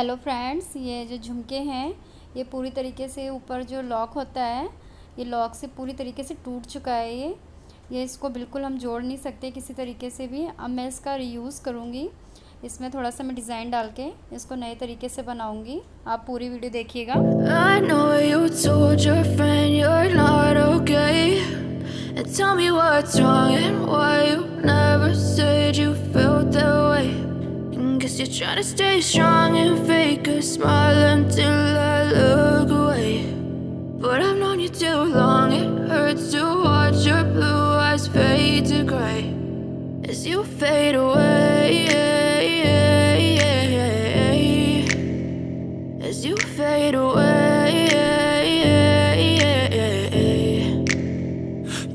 Hello friends, ये जो झुमके हैं ये पूरी तरीके से ऊपर जो लॉक होता है ये लॉक से पूरी तरीके से टूट चुका है। ये इसको बिल्कुल हम जोड़ नहीं सकते किसी तरीके से भी। अब मैं इसका रीयूज़ करूँगी, इसमें थोड़ा सा मैं डिज़ाइन डाल के इसको नए तरीके से बनाऊँगी। आप पूरी वीडियो देखिएगा। I know you told your friend you're not okay, and tell me what's wrong and why you never said you felt that way. And guess you're trying to stay strong and fake a smile until I look away. But I've known you too long, it hurts to watch your blue eyes fade to gray as you fade away, as you fade away.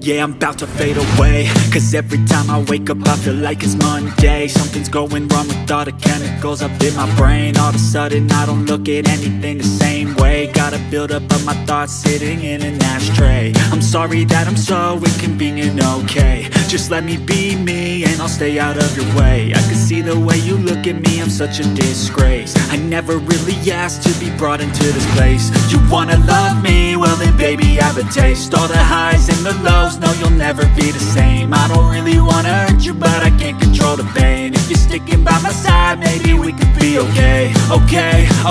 Yeah, I'm about to fade away, cause every time I wake up I feel like it's Monday. Something's going wrong with all the chemicals up in my brain. All of a sudden I don't look at anything the same way. Gotta build up of my thoughts sitting in an ashtray. I'm sorry that I'm so inconvenient, okay. Just let me be me and I'll stay out of your way. I can see the way you look at me, I'm such a disgrace. I never really asked to be brought into this place. You wanna love me? Well then baby have a taste. All the highs and the lows, no you'll never be the same. I don't really wanna hurt you but I can't control the pain. If you're sticking by my side maybe we could be okay.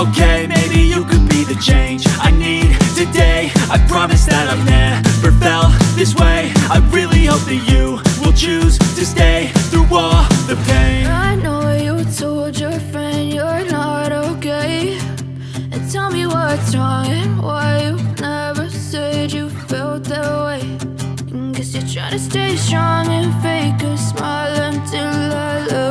Okay, maybe you could be the change I need today. I promise that I've never felt this way. I really hope that you will choose to stay through all the pain. I know you told your friend you're not okay, and tell me what's wrong and why you never said you felt that way. And guess you're trying to stay strong and fake a smile until I look